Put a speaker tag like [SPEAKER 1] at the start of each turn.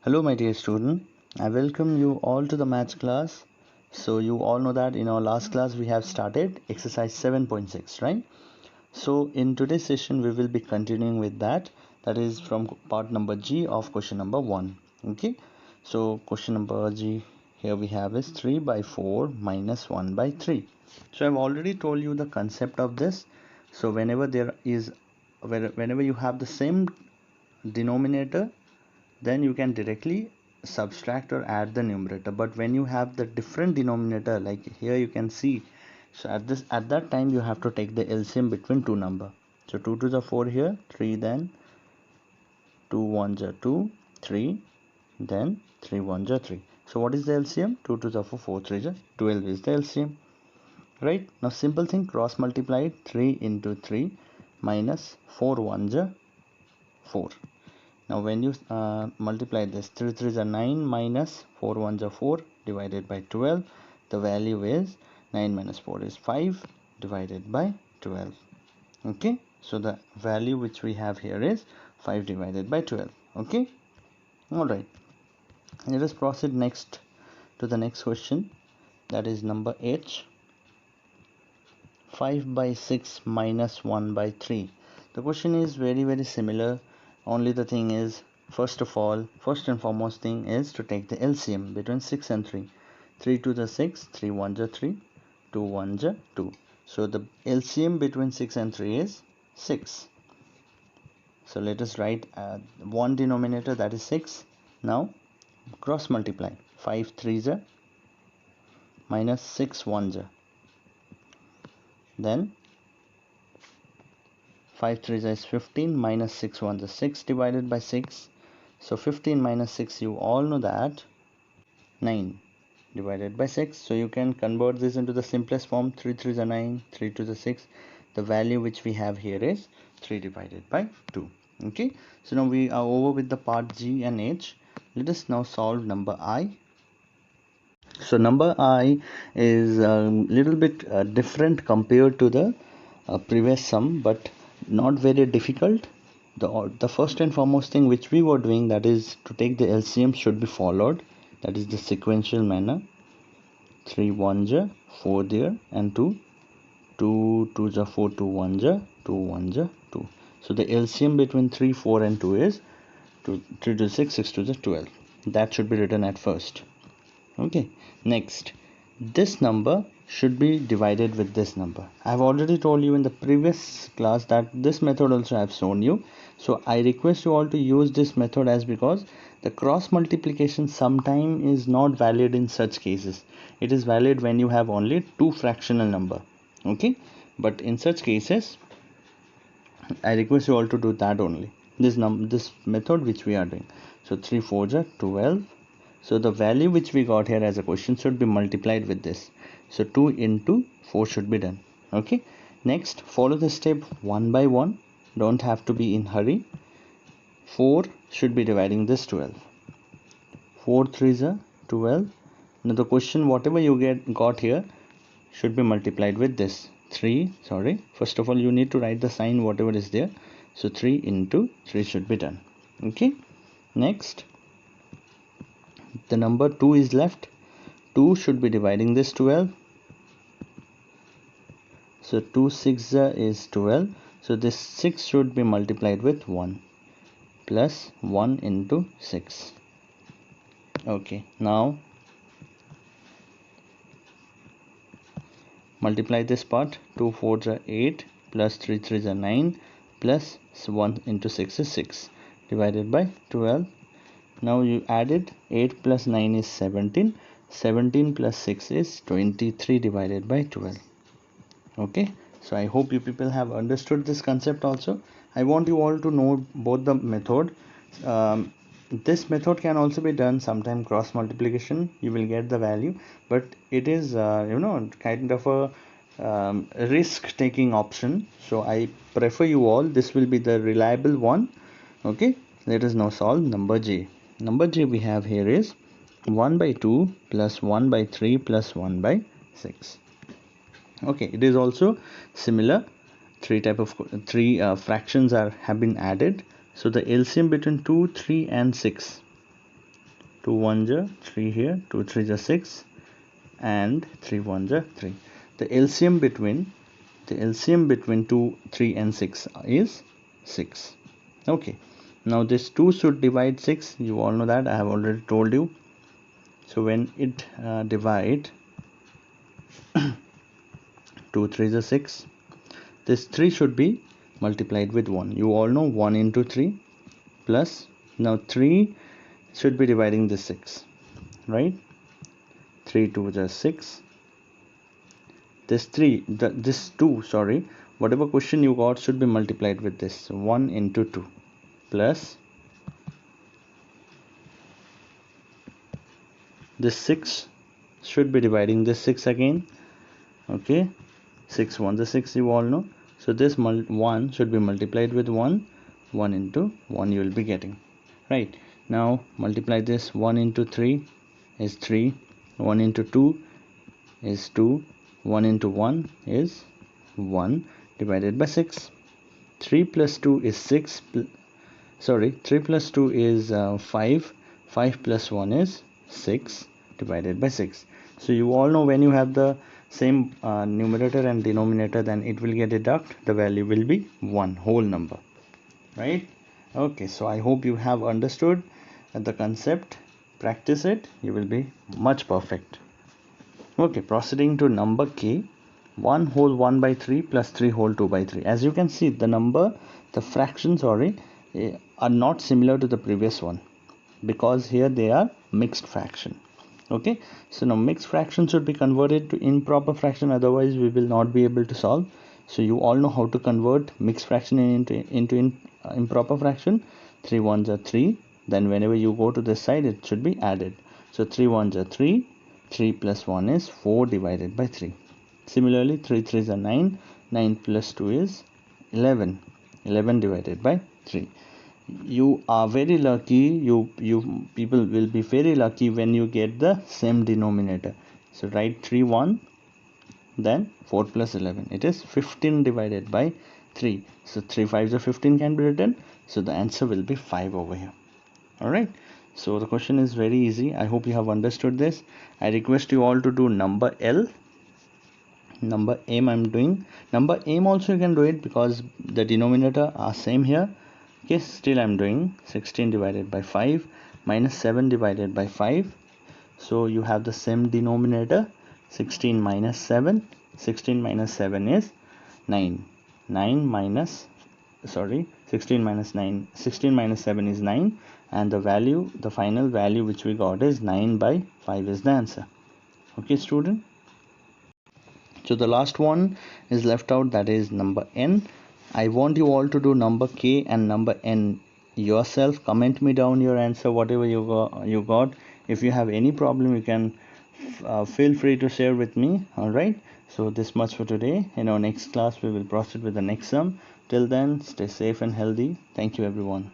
[SPEAKER 1] Hello my dear student, I welcome you all to the maths class. So you all know that in our last class we have started exercise 7.6, right? So in today's session we will be continuing with that is from part number G of question number 1. Okay, so question number G here we have is 3 by 4 minus 1 by 3. So I've already told you the concept of this. So whenever you have the same denominator, then you can directly subtract or add the numerator. But when you have the different denominator, like here you can see, so at that time you have to take the LCM between two number. So 2 to the 4 here, 3, then 2 1s are 2, 3, then 3 1s are 3. So what is the LCM? 2 to the 4, 4 3s are 12 is the LCM, right? Now simple thing, cross multiply 3 into 3 minus 4 1s are 4. Now when you multiply this, 3 3s are 9 minus 4 1s are 4 divided by 12. The value is 9 minus 4 is 5 divided by 12. Okay, so the value which we have here is 5 divided by 12. Okay, all right. Let us proceed next to the next question, that is number H. 5 by 6 minus 1 by 3. The question is very similar. Only the thing is, first and foremost thing is to take the LCM between 6 and 3. 3 to the 6, 3 1s are 3, 2 1s are 2. So the LCM between 6 and 3 is 6. So let us write one denominator, that is 6. Now cross multiply 5 3s are minus 6 1s are, then 5 3s is 15 minus 6 1s is 6 divided by 6. So 15 minus 6, you all know that 9 divided by 6. So you can convert this into the simplest form. 3 3s are 9, 3 to the 6. The value which we have here is 3 divided by 2. Okay, so now we are over with the part G and H. Let us now solve number I. So number I is a little bit different compared to the previous sum, but not very difficult. The first and foremost thing which we were doing, that is to take the LCM, should be followed. That is the sequential manner. 3 1s are 4 there, and 2 2s are 4, 2 1s are 2 1s are 2. So the LCM between 3 4 and 2 is 3 to 6, 6 to the 12. That should be written at first. Okay, next, this number should be divided with this number. I have already told you in the previous class that this method also I have shown you. So I request you all to use this method, as because the cross multiplication sometime is not valid in such cases. It is valid when you have only two fractional number. Okay, but in such cases I request you all to do that only. This method which we are doing. So 3 4s are 12. So the value which we got here as a question should be multiplied with this. So 2 into 4 should be done. Okay. Next, follow the step one by one. Don't have to be in hurry. 4 should be dividing this 12. 4 3s are 12. Now the question whatever you got here should be multiplied with this. 3, sorry. First of all, you need to write the sign whatever is there. So 3 into 3 should be done. Okay. Next, the number 2 is left. 2 should be dividing this 12. So 2 6 is 12. So this 6 should be multiplied with 1 plus 1 into 6. Okay, now multiply this part. 2 4s are 8 plus 3 3s are 9 plus 1 into 6 is 6 divided by 12. Now you added 8 plus 9 is 17. 17 plus 6 is 23 divided by 12. Okay, so I hope you people have understood this concept also. I want you all to know both the method. This method can also be done sometime cross multiplication, you will get the value, but it is kind of a risk taking option, so I prefer you all, this will be the reliable one. Okay, let us now solve number J. Number J we have here is 1 by 2 plus 1 by 3 plus 1 by 6. Okay, it is also similar. Three fractions have been added. So the LCM between 2 3 and 6, 2 1s are 3 here, 2 3s are 6, and 3 1s are 3. The LCM between 2, 3 and 6 is 6. Okay, now this 2 should divide 6. You all know that, I have already told you. So when it divide 2 3s are 6, this 3 should be multiplied with 1. You all know 1 into 3 plus, now 3 should be dividing this 6, right? 3 2s are 6. This 2, sorry, whatever question you got should be multiplied with this. 1 into 2 plus this 6 should be dividing this 6 again. Okay, 6 1s are 6, you all know. So this 1 should be multiplied with 1. 1 into 1 you will be getting, right? Now multiply this. 1 into 3 is 3, 1 into 2 is 2, 1 into 1 is 1 divided by 6. 3 plus 2 is 6, 3 plus 2 is 5, 5 plus 1 is 6 divided by 6. So you all know when you have the same numerator and denominator, then it will get deduct, the value will be 1, whole number, right? Okay, so I hope you have understood the concept. Practice it, you will be much perfect. Okay, proceeding to number K, 1 whole 1 by 3 plus 3 whole 2 by 3. As you can see, the fractions are not similar to the previous one, because here they are mixed fraction. Okay, so now mixed fraction should be converted to improper fraction, otherwise we will not be able to solve. So you all know how to convert mixed fraction into improper fraction. 3 1s are 3, then whenever you go to this side it should be added. So 3 1s are 3, 3 plus 1 is 4 divided by 3. Similarly 3 3s are 9, 9 plus 2 is 11, 11 divided by 3. You are very lucky, you people will be very lucky when you get the same denominator. So write 3 1, then 4 plus 11, it is 15 divided by 3. So 3 5s are 15 can be written, so the answer will be 5 over here. Alright, so the question is very easy. I hope you have understood this. I request you all to do number L. Number M I'm doing. Number M also you can do it because the denominator are same here. Okay, still I'm doing 16 divided by 5 minus 7 divided by 5. So you have the same denominator. 16 minus 7. 16 minus 7 is 9. 9 minus, 16 minus 9. 16 minus 7 is 9. And the final value which we got is 9 by 5 is the answer. Okay, student. So the last one is left out, that is number N. I want you all to do number K and number N yourself. Comment me down your answer, whatever you got. If you have any problem, you can feel free to share with me. Alright, so this much for today. In our next class we will proceed with the next sum. Till then, stay safe and healthy. Thank you everyone.